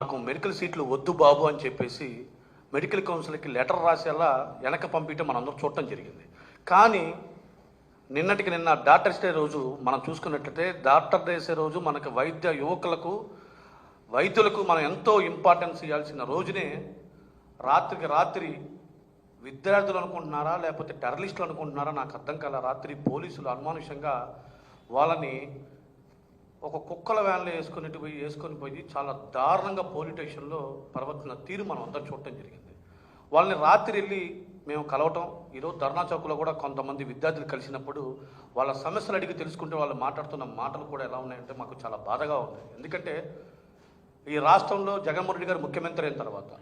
నాకు మెడికల్ సీట్లు వద్దు బాబు అని చెప్పేసి మెడికల్ కౌన్సిల్కి లెటర్ రాసేలా వెనక పంపించడం మనందరం చూడటం జరిగింది. కానీ నిన్నటికి నిన్న డాక్టర్స్ డే రోజు మనం చూసుకున్నట్లయితే డాక్టర్ డేస్ రోజు మనకు వైద్యులకు మనం ఎంతో ఇంపార్టెన్స్ ఇవ్వాల్సిన రోజునే రాత్రికి రాత్రి విద్యార్థులు అనుకుంటున్నారా లేకపోతే టెర్రరిస్టులు అనుకుంటున్నారా నాకు అర్థం కాల. రాత్రి పోలీసులు అనుమానుషంగా వాళ్ళని ఒక కుక్కల వ్యాన్లో వేసుకొని పోయి చాలా దారుణంగా పోలీస్ స్టేషన్లో ప్రవర్తన తీరు మనం అందరూ చూడటం జరిగింది. వాళ్ళని రాత్రి వెళ్ళి మేము కలవటం, ఈరోజు ధర్నా చౌక్లో కూడా కొంతమంది విద్యార్థులు కలిసినప్పుడు వాళ్ళ సమస్యలు అడిగి తెలుసుకుంటే వాళ్ళు మాట్లాడుతున్న మాటలు కూడా ఎలా ఉన్నాయంటే మాకు చాలా బాధగా ఉంది. ఎందుకంటే ఈ రాష్ట్రంలో జగన్మోహన్ రెడ్డి గారు ముఖ్యమంత్రి అయిన తర్వాత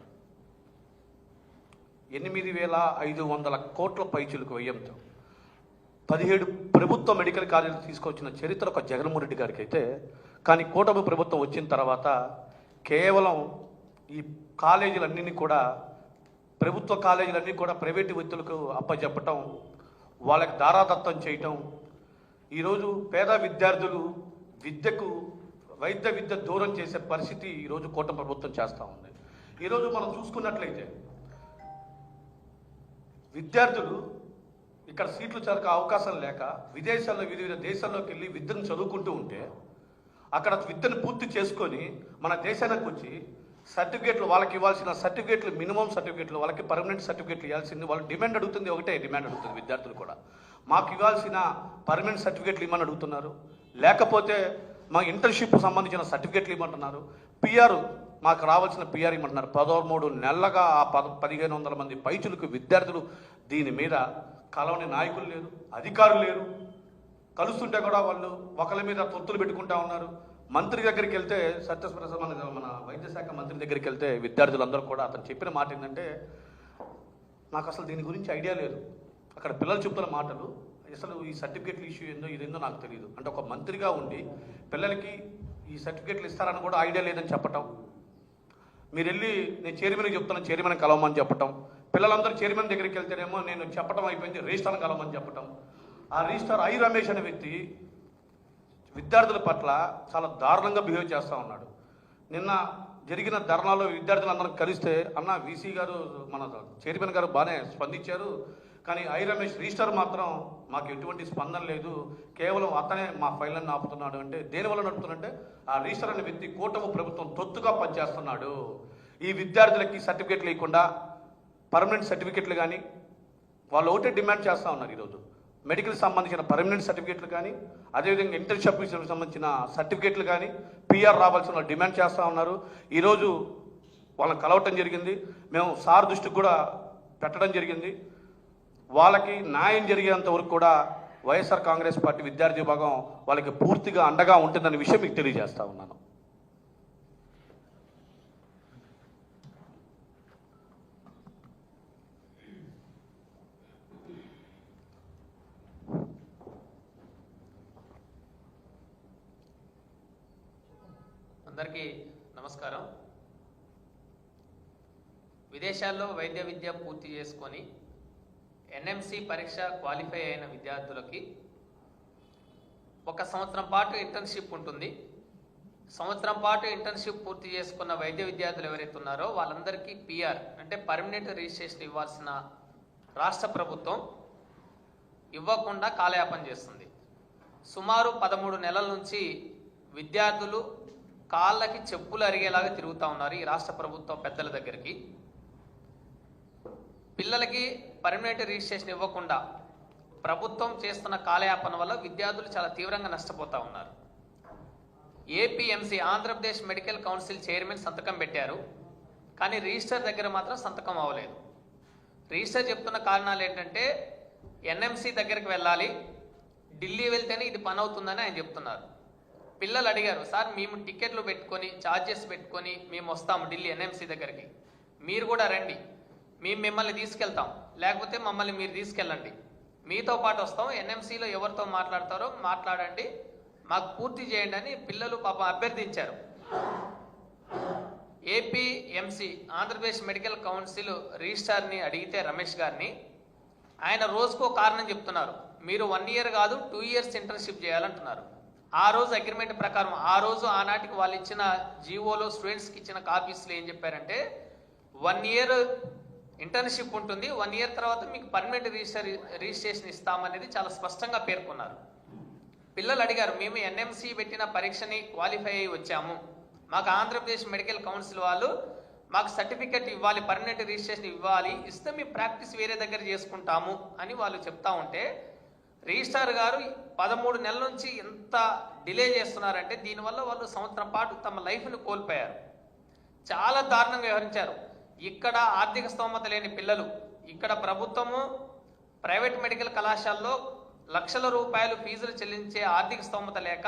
8,500 కోట్ల పైచులకు వ్యయంతో 17 ప్రభుత్వ మెడికల్ కాలేజీలు తీసుకొచ్చిన చరిత్ర ఒక జగన్మోహన్ రెడ్డి గారికి అయితే, కానీ కూటమి ప్రభుత్వం వచ్చిన తర్వాత కేవలం ఈ కాలేజీలన్నీ కూడా ప్రభుత్వ కాలేజీలన్నీ కూడా ప్రైవేటు వ్యక్తులకు అప్పచెప్పటం, వాళ్ళకి దారాదత్తం చేయటం, ఈరోజు పేద విద్యార్థులు వైద్య విద్య దూరం చేసే పరిస్థితి ఈరోజు కూటమి ప్రభుత్వం చేస్తూ ఉంది. ఈరోజు మనం చూసుకున్నట్లయితే విద్యార్థులు ఇక్కడ సీట్లు చదవక అవకాశం లేక వివిధ దేశాల్లోకి వెళ్ళి విద్యను చదువుకుంటూ ఉంటే అక్కడ విద్యను పూర్తి చేసుకొని మన దేశానికి వచ్చి సర్టిఫికేట్లు వాళ్ళకి ఇవ్వాల్సిన సర్టిఫికేట్లు మినిమం సర్టిఫికేట్లు వాళ్ళకి పర్మనెంట్ సర్టిఫికేట్లు ఇవ్వాల్సింది వాళ్ళు డిమాండ్ అడుగుతుంది. ఒకటే డిమాండ్ అడుగుతుంది విద్యార్థులు కూడా, మాకు ఇవ్వాల్సిన పర్మనెంట్ సర్టిఫికేట్లు ఇవ్వమని అడుగుతున్నారు. లేకపోతే మా ఇంటర్న్షిప్ సంబంధించిన సర్టిఫికేట్లు ఇవ్వమంటున్నారు. పిఆర్ మాకు రావాల్సిన పిఆర్ ఇవ్వమంటున్నారు. 13 నెలలుగా ఆ 1,500 మంది పైచులకు విద్యార్థులు దీని మీద కలవని నాయకులు లేరు, అధికారులు లేరు. కలుస్తుంటే కూడా వాళ్ళు ఒకరి మీద తొత్తులు పెట్టుకుంటా ఉన్నారు. మంత్రి దగ్గరికి వెళ్తే సత్యప్రసాద్ మన వైద్య శాఖ మంత్రి దగ్గరికి వెళ్తే విద్యార్థులందరూ కూడా అతను చెప్పిన మాట ఏంటంటే, నాకు అసలు దీని గురించి ఐడియా లేదు, అక్కడ పిల్లలు చెప్తున్న మాటలు అసలు ఈ సర్టిఫికేట్లు ఇష్యూ ఇదేందో నాకు తెలియదు. అంటే ఒక మంత్రిగా ఉండి పిల్లలకి ఈ సర్టిఫికేట్లు ఇస్తారని కూడా ఐడియా లేదని చెప్పటం, మీరు వెళ్ళి నేను చైర్మన్కి చెప్తాను చైర్మన్ కలవమని చెప్పటం, పిల్లలందరూ చైర్మన్ దగ్గరికి వెళ్తేనేమో నేను చెప్పటం అయిపోయింది రిజిస్టార్ని కలవమని చెప్పటం. ఆ రిజిస్టార్ ఐ రమేష్ అనే వ్యక్తి విద్యార్థుల పట్ల చాలా దారుణంగా బిహేవ్ చేస్తూ ఉన్నాడు. నిన్న జరిగిన ధర్నాలో విద్యార్థులందరం కలిస్తే అన్న వీసీ గారు మన చైర్మన్ గారు బాగానే స్పందించారు, కానీ ఐ రమేష్ రిజిస్టర్ మాత్రం మాకు ఎటువంటి స్పందన లేదు, కేవలం అతనే మా ఫైళ్ళని ఆపుతున్నాడు. అంటే దేనివల్ల నడుపుతున్నాడంటే ఆ రిజిస్టర్ అనే వ్యక్తి కూటమి ప్రభుత్వం తొత్తుగా పనిచేస్తున్నాడు. ఈ విద్యార్థులకి సర్టిఫికేట్లు ఇవ్వకుండా పర్మనెంట్ సర్టిఫికేట్లు కానీ వాళ్ళు ఒకటే డిమాండ్ చేస్తూ ఉన్నారు. ఈరోజు మెడికల్ సంబంధించిన పర్మనెంట్ సర్టిఫికేట్లు కానీ అదేవిధంగా ఇంటర్న్షిప్ సంబంధించిన సర్టిఫికేట్లు కానీ పిఆర్ రావాల్సిన డిమాండ్ చేస్తూ ఉన్నారు. ఈరోజు వాళ్ళని కలవటం జరిగింది, మేము సార్ దృష్టికి కూడా పెట్టడం జరిగింది. వాళ్ళకి న్యాయం జరిగేంత వరకు కూడా వైఎస్ఆర్ కాంగ్రెస్ పార్టీ విద్యార్థి విభాగం వాళ్ళకి పూర్తిగా అండగా ఉంటుందనే విషయం మీకు తెలియజేస్తా ఉన్నాను. అందరికీ నమస్కారం. విదేశాల్లో వైద్య విద్య పూర్తి చేసుకొని ఎన్ఎంసి పరీక్ష క్వాలిఫై అయిన విద్యార్థులకి 1 సంవత్సరం పాటు ఇంటర్న్షిప్ ఉంటుంది. సంవత్సరం పాటు ఇంటర్న్షిప్ పూర్తి చేసుకున్న వైద్య విద్యార్థులు ఎవరైతే ఉన్నారో వాళ్ళందరికీ పిఆర్ అంటే పర్మనెంట్ రిజిస్ట్రేషన్ ఇవ్వాల్సిన రాష్ట్ర ప్రభుత్వం ఇవ్వకుండా కాలయాపన చేస్తుంది. సుమారు 13 నెలల నుంచి విద్యార్థులు కాళ్ళకి చెప్పులు అరిగేలాగా తిరుగుతూ ఉన్నారు ఈ రాష్ట్ర ప్రభుత్వం పెద్దల దగ్గరికి. పిల్లలకి పర్మనెంట్ రిజిస్ట్రేషన్ ఇవ్వకుండా ప్రభుత్వం చేస్తున్న కాలయాపన వల్ల విద్యార్థులు చాలా తీవ్రంగా నష్టపోతూ ఉన్నారు. APMC Andhra Pradesh medical council chairman సంతకం పెట్టారు, కానీ రిజిస్టర్ దగ్గర మాత్రం సంతకం అవ్వలేదు. రిజిస్టర్ చెప్తున్న కారణాలు ఏంటంటే ఎన్ఎంసీ దగ్గరికి వెళ్ళాలి, ఢిల్లీ వెళ్తేనే ఇది పని అవుతుందని ఆయన చెప్తున్నారు. పిల్లలు అడిగారు, సార్ మేము టికెట్లు పెట్టుకొని ఛార్జెస్ పెట్టుకొని మేము వస్తాము ఢిల్లీ ఎన్ఎంసీ దగ్గరికి, మీరు కూడా రండి, మేము మిమ్మల్ని తీసుకెళ్తాం, లేకపోతే మమ్మల్ని మీరు తీసుకెళ్ళండి, మీతో పాటు వస్తాం, ఎన్ఎంసీలో ఎవరితో మాట్లాడతారో మాట్లాడండి, మాకు పూర్తి చేయండి అని పిల్లలు పాపం అభ్యర్థించారు. ఏపీఎంసీ ఆంధ్రప్రదేశ్ మెడికల్ కౌన్సిల్ రిజిస్ట్రార్ని అడిగితే రమేష్ గారిని, ఆయన రోజుకో కారణం చెప్తున్నారు. మీరు 1 year కాదు 2 years ఇంటర్న్షిప్ చేయాలంటున్నారు. ఆ రోజు అగ్రిమెంట్ ప్రకారం ఆ రోజు ఆనాటికి వాళ్ళు ఇచ్చిన జీవోలో స్టూడెంట్స్కి ఇచ్చిన కాపీస్లో ఏం చెప్పారంటే 1 ఇయర్ ఇంటర్న్షిప్ ఉంటుంది, 1 ఇయర్ తర్వాత మీకు పర్మనెంట్ రిజిస్ట్రేషన్ ఇస్తామనేది చాలా స్పష్టంగా పేర్కొన్నారు. పిల్లలు అడిగారు, మేము ఎన్ఎంసి పెట్టిన పరీక్షని క్వాలిఫై అయ్యి వచ్చాము, మాకు ఆంధ్రప్రదేశ్ మెడికల్ కౌన్సిల్ వాళ్ళు మాకు సర్టిఫికెట్ ఇవ్వాలి, పర్మనెంట్ రిజిస్ట్రేషన్ ఇవ్వాలి, ఇస్తే మేము ప్రాక్టీస్ వేరే దగ్గర చేసుకుంటాము అని వాళ్ళు చెప్తా ఉంటే రిజిస్ట్రార్ గారు 13 నెలల నుంచి ఎంత డిలే చేస్తున్నారంటే దీనివల్ల వాళ్ళు సంవత్సరం పాటు తమ లైఫ్ని కోల్పోయారు. చాలా దారుణంగా వ్యవహరించారు. ఇక్కడ ఆర్థిక స్తోమత లేని పిల్లలు, ఇక్కడ ప్రభుత్వము ప్రైవేట్ మెడికల్ కళాశాలలో లక్షల రూపాయలు ఫీజులు చెల్లించే ఆర్థిక స్తోమత లేక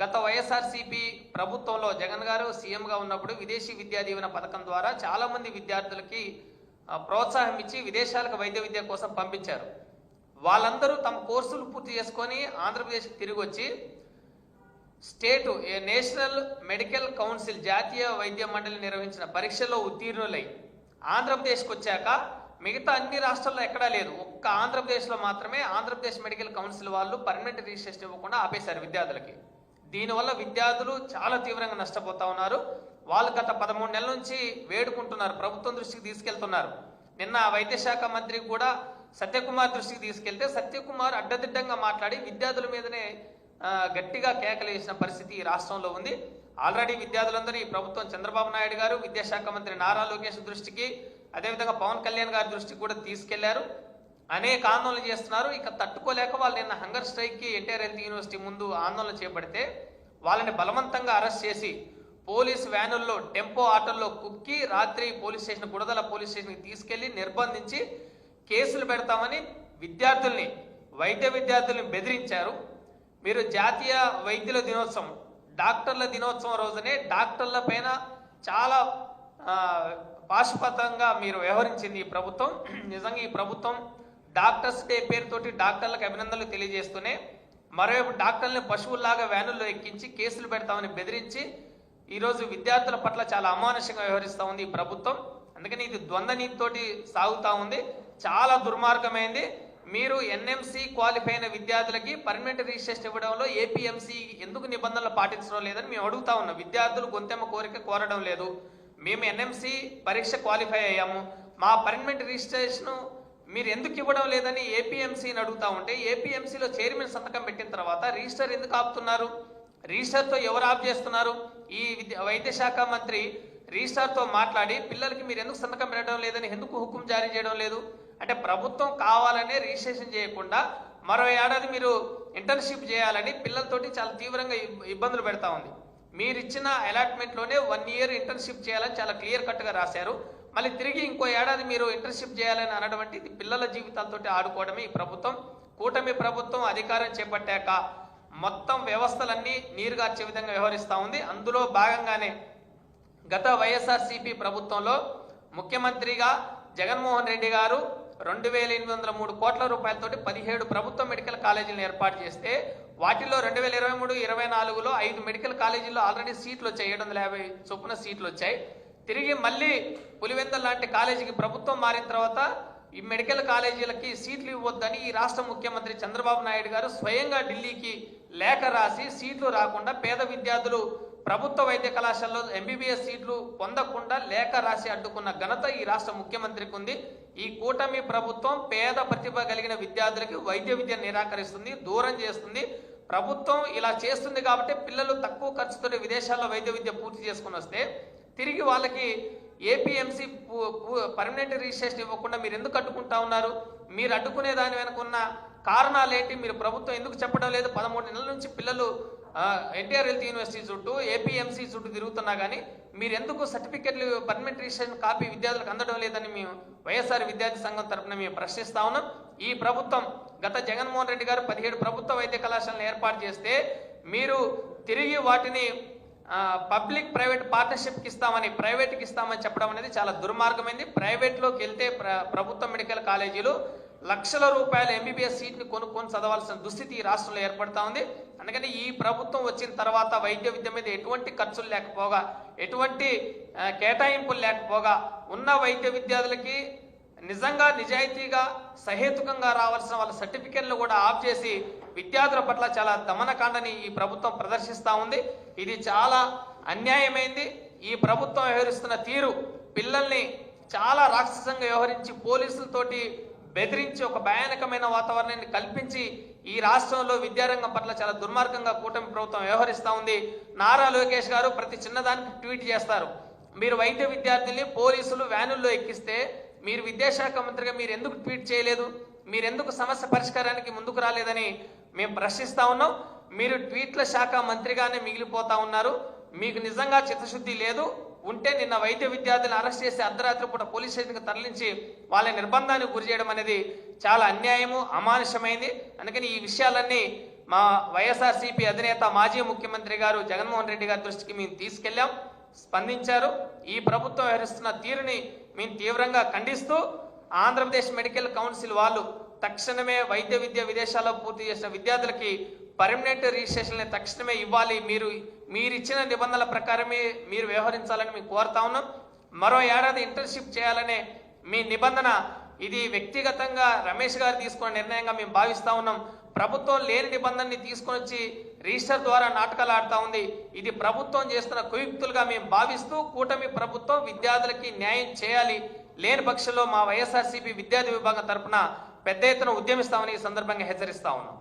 గత వైఎస్ఆర్సీపీ ప్రభుత్వంలో జగన్ గారు సీఎంగా ఉన్నప్పుడు విదేశీ విద్యా దీవెన పథకం ద్వారా చాలా మంది విద్యార్థులకి ప్రోత్సాహం ఇచ్చి విదేశాలకు వైద్య విద్య కోసం పంపించారు. వాళ్ళందరూ తమ కోర్సులు పూర్తి చేసుకొని ఆంధ్రప్రదేశ్కి తిరిగి వచ్చి నేషనల్ మెడికల్ కౌన్సిల్ జాతీయ వైద్య మండలి నిర్వహించిన పరీక్షల్లో ఉత్తీర్ణులై ఆంధ్రప్రదేశ్కి వచ్చాక మిగతా అన్ని రాష్ట్రాల్లో ఎక్కడా లేదు, ఒక్క ఆంధ్రప్రదేశ్లో మాత్రమే ఆంధ్రప్రదేశ్ మెడికల్ కౌన్సిల్ వాళ్ళు పర్మనెంట్ రిజిస్ట్రేషన్ ఇవ్వకుండా ఆపేశారు విద్యార్థులకి. దీనివల్ల విద్యార్థులు చాలా తీవ్రంగా నష్టపోతా ఉన్నారు. వాళ్ళు గత 13 నెలల నుంచి వేడుకుంటున్నారు, ప్రభుత్వం దృష్టికి తీసుకెళ్తున్నారు. నిన్న వైద్య శాఖ మంత్రి కూడా సత్యకుమార్ దృష్టికి తీసుకెళ్తే సత్యకుమార్ అడ్డదిడ్డంగా మాట్లాడి విద్యార్థుల మీదనే గట్టిగా కేకలు వేసిన పరిస్థితి ఈ రాష్ట్రంలో ఉంది. ఆల్రెడీ విద్యార్థులందరూ ఈ ప్రభుత్వం చంద్రబాబు నాయుడు గారు, విద్యాశాఖ మంత్రి నారా లోకేష్ దృష్టికి, అదేవిధంగా పవన్ కళ్యాణ్ గారి దృష్టికి కూడా తీసుకెళ్లారు. అనేక ఆందోళనలు చేస్తున్నారు. ఇక తట్టుకోలేక వాళ్ళు నిన్న హంగర్ స్ట్రైక్కి ఎన్టీఆర్ హెల్త్ యూనివర్సిటీ ముందు ఆందోళన చేపడితే వాళ్ళని బలవంతంగా అరెస్ట్ చేసి పోలీస్ వ్యానుల్లో, టెంపో ఆటోల్లో కుక్కి రాత్రి పోలీస్ స్టేషన్, గుడదల పోలీస్ స్టేషన్కి తీసుకెళ్లి నిర్బంధించి కేసులు పెడతామని వైద్య విద్యార్థుల్ని బెదిరించారు. మీరు జాతీయ వైద్యుల దినోత్సవం, డాక్టర్ల దినోత్సవం రోజునే డాక్టర్ల పైన చాలా పాశుపతంగా మీరు వ్యవహరించింది ఈ ప్రభుత్వం. నిజంగా ఈ ప్రభుత్వం డాక్టర్స్ డే పేరుతోటి డాక్టర్లకు అభినందనలు తెలియజేస్తూనే మరోవైపు డాక్టర్లని పశువుల్లాగా వ్యానుల్లో ఎక్కించి కేసులు పెడతామని బెదిరించి ఈరోజు విద్యార్థుల పట్ల చాలా అమానుషంగా వ్యవహరిస్తూ ఉంది ఈ ప్రభుత్వం. అందుకని ఇది ద్వంద్వ నీతితోటి సాగుతూ ఉంది, చాలా దుర్మార్గమైంది. మీరు ఎన్ఎంసి క్వాలిఫై అయిన విద్యార్థులకి పర్మనెంట్ రిజిస్ట్రేషన్ ఇవ్వడంలో ఏపీఎంసీ ఎందుకు నిబంధనలు పాటించడం లేదని మేము అడుగుతా ఉన్నాం. విద్యార్థులు గొంతెమ్మ కోరడం లేదు. మేము ఎన్ఎంసి పరీక్ష క్వాలిఫై అయ్యాము, మా పర్మనెంట్ రిజిస్ట్రేషన్ మీరు ఎందుకు ఇవ్వడం లేదని ఏపీఎంసీని అడుగుతా ఉంటే ఏపీఎంసీలో చైర్మన్ సంతకం పెట్టిన తర్వాత రిజిస్టర్ ఎందుకు ఆపుతున్నారు? రిజిస్టర్తో ఎవరు ఆప్ చేస్తున్నారు? ఈ వైద్య శాఖ మంత్రి రిజిస్టర్తో మాట్లాడి పిల్లలకి మీరు ఎందుకు సంతకం పెట్టడం లేదని ఎందుకు హుకుం జారీ చేయడం లేదు? అంటే ప్రభుత్వం కావాలనే రిజిస్ట్రేషన్ చేయకుండా మరో ఏడాది మీరు ఇంటర్న్షిప్ చేయాలని పిల్లలతోటి చాలా తీవ్రంగా ఇబ్బందులు పెడతా ఉంది. మీరు ఇచ్చిన అలాట్మెంట్లోనే 1 ఇయర్ ఇంటర్న్షిప్ చేయాలని చాలా క్లియర్ కట్గా రాశారు. మళ్ళీ తిరిగి ఇంకో ఏడాది మీరు ఇంటర్న్షిప్ చేయాలని అనటువంటి ఇది పిల్లల జీవితాలతోటి ఆడుకోవడమే ఈ ప్రభుత్వం. కూటమి ప్రభుత్వం అధికారం చేపట్టాక మొత్తం వ్యవస్థలన్నీ నీరుగార్చే విధంగా వ్యవహరిస్తూ ఉంది. అందులో భాగంగానే గత వైఎస్ఆర్సీపీ ప్రభుత్వంలో ముఖ్యమంత్రిగా జగన్మోహన్ రెడ్డి గారు 2,803 కోట్ల రూపాయలతోటి 17 ప్రభుత్వ మెడికల్ కాలేజీలను ఏర్పాటు చేస్తే వాటిలో 2023-24లో 5 మెడికల్ కాలేజీల్లో ఆల్రెడీ సీట్లు వచ్చాయి, 750 చొప్పున సీట్లు వచ్చాయి. తిరిగి మళ్ళీ పులివెందుల లాంటి కాలేజీకి ప్రభుత్వం మారిన తర్వాత ఈ మెడికల్ కాలేజీలకి సీట్లు ఇవ్వద్దని ఈ రాష్ట్ర ముఖ్యమంత్రి చంద్రబాబు నాయుడు గారు స్వయంగా ఢిల్లీకి లేఖ రాసి సీట్లు రాకుండా పేద విద్యార్థులు ప్రభుత్వ వైద్య కళాశాలలో ఎంబీబీఎస్ సీట్లు పొందకుండా లేఖ రాసి అడ్డుకున్న ఘనత ఈ రాష్ట్ర ముఖ్యమంత్రికి ఉంది. ఈ కూటమి ప్రభుత్వం పేద ప్రతిభ కలిగిన విద్యార్థులకి వైద్య విద్య నిరాకరిస్తుంది, దూరం చేస్తుంది. ప్రభుత్వం ఇలా చేస్తుంది కాబట్టి పిల్లలు తక్కువ ఖర్చుతో విదేశాల్లో వైద్య విద్య పూర్తి చేసుకుని వస్తే తిరిగి వాళ్ళకి ఏపీఎంసీ పర్మనెంట్ రిజిస్ట్రేషన్ ఇవ్వకుండా మీరు ఎందుకు అడ్డుకుంటా ఉన్నారు? మీరు అడ్డుకునే దాని వెనుకున్న కారణాలు ఏంటి? మీరు ప్రభుత్వం ఎందుకు చెప్పడం లేదు? 13 నెలల నుంచి పిల్లలు ఎన్టీఆర్ హెల్త్ యూనివర్సిటీ చుట్టూ, ఏపీఎంసీ చుట్టూ తిరుగుతున్నా కానీ మీరు ఎందుకు సర్టిఫికెట్లు పర్మనెంట్ రిజిస్ట్రేషన్ కాపీ విద్యార్థులకు అందడం లేదని మేము వైఎస్ఆర్ విద్యార్థి సంఘం తరఫున మేము ప్రశ్నిస్తా ఉన్నాం. ఈ ప్రభుత్వం గత జగన్మోహన్ రెడ్డి గారు 17 ప్రభుత్వ వైద్య కళాశాలను ఏర్పాటు చేస్తే మీరు తిరిగి వాటిని పబ్లిక్ ప్రైవేట్ పార్ట్నర్షిప్కి ఇస్తామని, ప్రైవేట్కి ఇస్తామని చెప్పడం అనేది చాలా దుర్మార్గమైంది. ప్రైవేట్లోకి వెళ్తే ప్రభుత్వ మెడికల్ కాలేజీలు లక్షల రూపాయల ఎంబీబీఎస్ సీట్ని కొనుక్కొని చదవాల్సిన దుస్థితి ఈ రాష్ట్రంలో ఏర్పడతా ఉంది. అందుకని ఈ ప్రభుత్వం వచ్చిన తర్వాత వైద్య విద్య మీద ఎటువంటి ఖర్చులు లేకపోగా, ఎటువంటి కేటాయింపులు లేకపోగా ఉన్న వైద్య విద్యార్థులకి నిజంగా నిజాయితీగా సహేతుకంగా రావాల్సిన వాళ్ళ సర్టిఫికెట్లు కూడా ఆఫ్ చేసి విద్యార్థుల పట్ల చాలా దమనకాండని ఈ ప్రభుత్వం ప్రదర్శిస్తూ ఉంది. ఇది చాలా అన్యాయమైంది. ఈ ప్రభుత్వం వ్యవహరిస్తున్న తీరు పిల్లల్ని చాలా రాక్షసంగా వ్యవహరించి పోలీసులతోటి బెదిరించి ఒక భయానకమైన వాతావరణాన్ని కల్పించి ఈ రాష్ట్రంలో విద్యారంగం పట్ల చాలా దుర్మార్గంగా కూటమి ప్రభుత్వం వ్యవహరిస్తూ ఉంది. నారా లోకేష్ గారు ప్రతి చిన్నదానికి ట్వీట్ చేస్తారు. మీరు వైద్య విద్యార్థుల్ని పోలీసులు వ్యానుల్లో ఎక్కిస్తే మీరు విద్యాశాఖ మంత్రిగా మీరు ఎందుకు ట్వీట్ చేయలేదు? మీరెందుకు సమస్య పరిష్కారానికి ముందుకు రాలేదని మేము ప్రశ్నిస్తా ఉన్నాం. మీరు ట్వీట్ల శాఖ మంత్రిగానే మిగిలిపోతా ఉన్నారు. మీకు నిజంగా చిత్తశుద్ధి లేదు. ఉంటే నిన్న వైద్య విద్యార్థులను అరెస్ట్ చేసి అర్ధరాత్రి పూట పోలీస్ స్టేషన్కి తరలించి వాళ్ళ నిర్బంధానికి గురి చేయడం అనేది చాలా అన్యాయము, అమానుషమైంది. అందుకని ఈ విషయాలన్నీ మా వైఎస్ఆర్సీపీ అధినేత మాజీ ముఖ్యమంత్రి గారు జగన్మోహన్ రెడ్డి గారి దృష్టికి మేము తీసుకెళ్లాం. స్పందించారు. ఈ ప్రభుత్వం వ్యవహరిస్తున్న తీరుని మేము తీవ్రంగా ఖండిస్తూ ఆంధ్రప్రదేశ్ మెడికల్ కౌన్సిల్ వాళ్ళు తక్షణమే వైద్య విద్య విదేశాల్లో పూర్తి చేసిన విద్యార్థులకి పర్మనెంట్ రిజిస్ట్రేషన్ తక్షణమే ఇవ్వాలి. మీరిచ్చిన నిబంధనల ప్రకారమే మీరు వ్యవహరించాలని మేము కోరుతా ఉన్నాం. మరో ఏడాది ఇంటర్న్షిప్ చేయాలనే మీ నిబంధన ఇది వ్యక్తిగతంగా రమేష్ గారు తీసుకున్న నిర్ణయంగా మేము భావిస్తా ఉన్నాం. ప్రభుత్వం లేని నిబంధనని తీసుకొని వచ్చి రిజిస్టర్ ద్వారా నాటకాలు ఆడుతూ ఉంది. ఇది ప్రభుత్వం చేస్తున్న కుయుక్తులుగా మేము భావిస్తూ కూటమి ప్రభుత్వం విద్యార్థులకి న్యాయం చేయాలి. లేని పక్షంలో మా వైఎస్ఆర్సీపీ విద్యార్థి విభాగం తరఫున పెద్ద ఎత్తున ఉద్యమిస్తామని ఈ సందర్భంగా హెచ్చరిస్తా ఉన్నాం.